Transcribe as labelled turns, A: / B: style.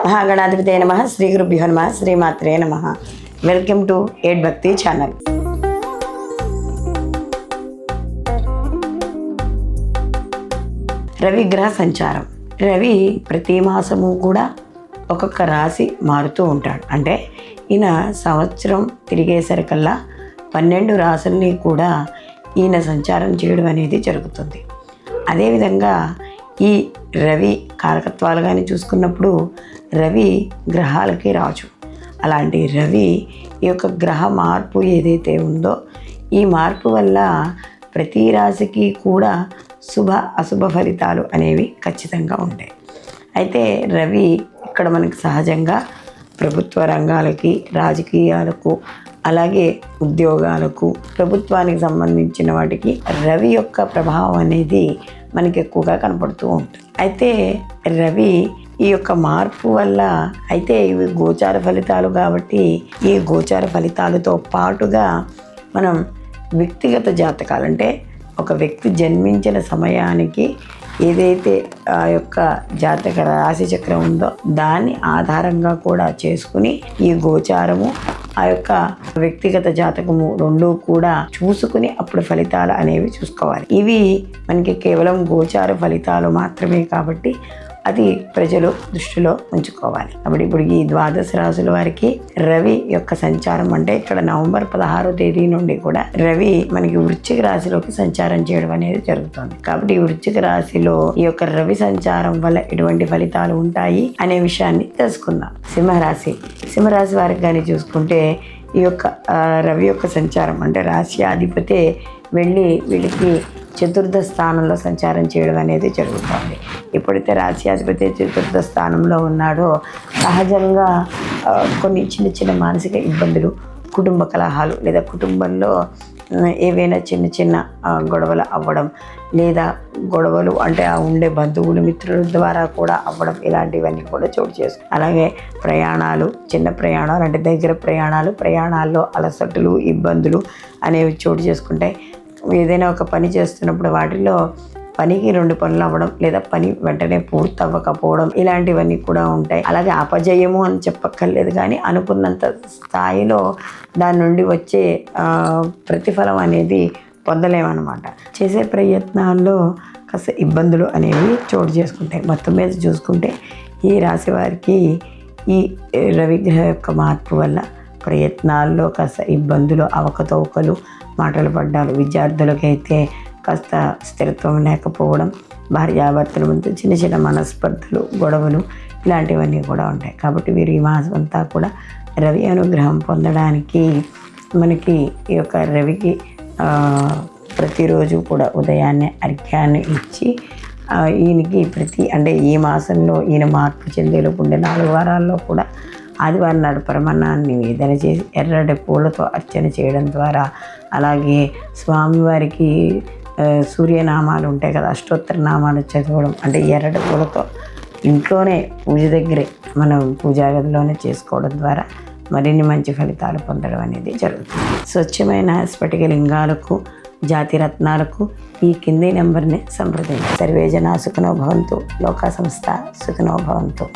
A: మహాగణాధిపతే నమః. శ్రీ గురుభ్యో నమః. శ్రీమాత్రే నమః. వెల్కమ్ టు ఎయిట్ భక్తి ఛానల్. రవి గ్రహ సంచారం. రవి ప్రతి మాసము కూడా ఒక్కొక్క రాశి మారుతూ ఉంటాడు. అంటే ఈయన సంవత్సరం తిరిగేసరికల్లా 12 రాశుల్ని కూడా ఈయన సంచారం చేయడం అనేది జరుగుతుంది. అదేవిధంగా ఈ రవి కారకత్వాలు కానీ చూసుకున్నప్పుడు రవి గ్రహాలకి రాజు. అలాంటి రవి ఈ యొక్క గ్రహ మార్పు ఏదైతే ఉందో ఈ మార్పు వల్ల ప్రతి రాశికి కూడా శుభ అశుభ ఫలితాలు అనేవి ఖచ్చితంగా ఉంటాయి. అయితే రవి ఇక్కడ మనకి సహజంగా ప్రభుత్వ రంగాలకి, రాజకీయాలకు, అలాగే ఉద్యోగాలకు, ప్రభుత్వానికి సంబంధించిన వాటికి రవి యొక్క ప్రభావం అనేది మనకి ఎక్కువగా కనపడుతూ ఉంటుంది. అయితే రవి ఈ యొక్క మార్పు వల్ల అయితే ఇవి గోచార ఫలితాలు కాబట్టి ఈ గోచార ఫలితాలతో పాటుగా మనం వ్యక్తిగత జాతకాలు, అంటే ఒక వ్యక్తి జన్మించిన సమయానికి ఏదైతే ఆ యొక్క జాతక రాశి చక్రం ఉందో దాన్ని ఆధారంగా కూడా చేసుకుని ఈ గోచారము ఆ యొక్క వ్యక్తిగత జాతకము రెండూ కూడా చూసుకుని అప్పుడు ఫలితాలు అనేవి చూసుకోవాలి. ఇవి మనకి కేవలం గోచార ఫలితాలు మాత్రమే కాబట్టి అది ప్రజలు దృష్టిలో ఉంచుకోవాలి. కాబట్టి ఇప్పుడు ఈ 12 రాశుల వారికి రవి యొక్క సంచారం, అంటే ఇక్కడ నవంబర్ 16వ తేదీ నుండి కూడా రవి మనకి వృశ్చిక రాశిలోకి సంచారం చేయడం అనేది జరుగుతుంది. కాబట్టి ఈ వృశ్చిక రాశిలో ఈ యొక్క రవి సంచారం వల్ల ఎటువంటి ఫలితాలు ఉంటాయి అనే విషయాన్ని తెలుసుకుందాం. సింహరాశి వారికి కానీ చూసుకుంటే ఈ యొక్క రవి యొక్క సంచారం, అంటే రాశి అధిపతి వెళ్ళి వీళ్ళకి చతుర్థ స్థానంలో సంచారం చేయడం అనేది జరుగుతుంది. ఎప్పుడైతే రాశ్యాధిపతి చతుర్థ స్థానంలో ఉన్నాడో సహజంగా కొన్ని చిన్న మానసిక ఇబ్బందులు, కుటుంబ కలహాలు, లేదా కుటుంబంలో ఏవైనా చిన్న గొడవలు అవ్వడం, లేదా గొడవలు అంటే ఆ ఉండే బంధువులు, మిత్రుల ద్వారా కూడా అవ్వడం, ఇలాంటివన్నీ కూడా చోటు చేసుకుంటాయి. అలాగే ప్రయాణాలు, చిన్న ప్రయాణాలు అంటే దగ్గర ప్రయాణాల్లో అలసటలు, ఇబ్బందులు అనేవి చోటు చేసుకుంటాయి. ఏదైనా ఒక పని చేస్తున్నప్పుడు వాటిలో పనికి 2 పనులు అవ్వడం, లేదా పని వెంటనే పూర్తి అవ్వకపోవడం, ఇలాంటివన్నీ కూడా ఉంటాయి. అలాగే అపజయము అని చెప్పక్కర్లేదు, కానీ అనుకున్నంత స్థాయిలో దాని నుండి వచ్చే ప్రతిఫలం అనేది పొందలేమన్నమాట. చేసే ప్రయత్నాల్లో కాస్త ఇబ్బందులు అనేవి చోటు చేసుకుంటాయి. మొత్తం మీద చూసుకుంటే ఈ రాశి వారికి ఈ రవిగ్రహ యొక్క మార్పు వల్ల ప్రయత్నాల్లో కాస్త ఇబ్బందులు, అవకతవకలు, మాటలు పడ్డాలు, విద్యార్థులకైతే కాస్త స్థిరత్వం లేకపోవడం, భార్యాభర్తల మధ్య చిన్న మనస్పర్ధలు, గొడవలు, ఇలాంటివన్నీ కూడా ఉంటాయి. కాబట్టి వీరు ఈ మాసం అంతా కూడా రవి అనుగ్రహం పొందడానికి మనకి ఈ యొక్క రవికి ప్రతిరోజు కూడా ఉదయాన్నే అర్ఘ్యాన్ని ఇచ్చి ఈయనకి అంటే ఈ మాసంలో ఈయన మార్పు చెందేలోపు ఉండే 4 వారాల్లో కూడా ఆదివారం నాడు పరమాన్నాన్ని నివేదన చేసి ఎర్రటి పూలతో అర్చన చేయడం ద్వారా, అలాగే స్వామివారికి సూర్యనామాలు ఉంటాయి కదా, అష్టోత్తర నామాలు చదవడం, అంటే ఎర్రటి పూలతో ఇంట్లోనే పూజ దగ్గరే మనం పూజా గదిలోనే చేసుకోవడం ద్వారా మరిన్ని మంచి ఫలితాలు పొందడం అనేది జరుగుతుంది. స్వచ్ఛమైన స్ఫటిక లింగాలకు, జాతి రత్నాలకు ఈ కింది నెంబర్ని సంప్రదించండి. సర్వే జనా సుఖినో భవంతు. లోకా సంస్థ సుఖినో భవంతు.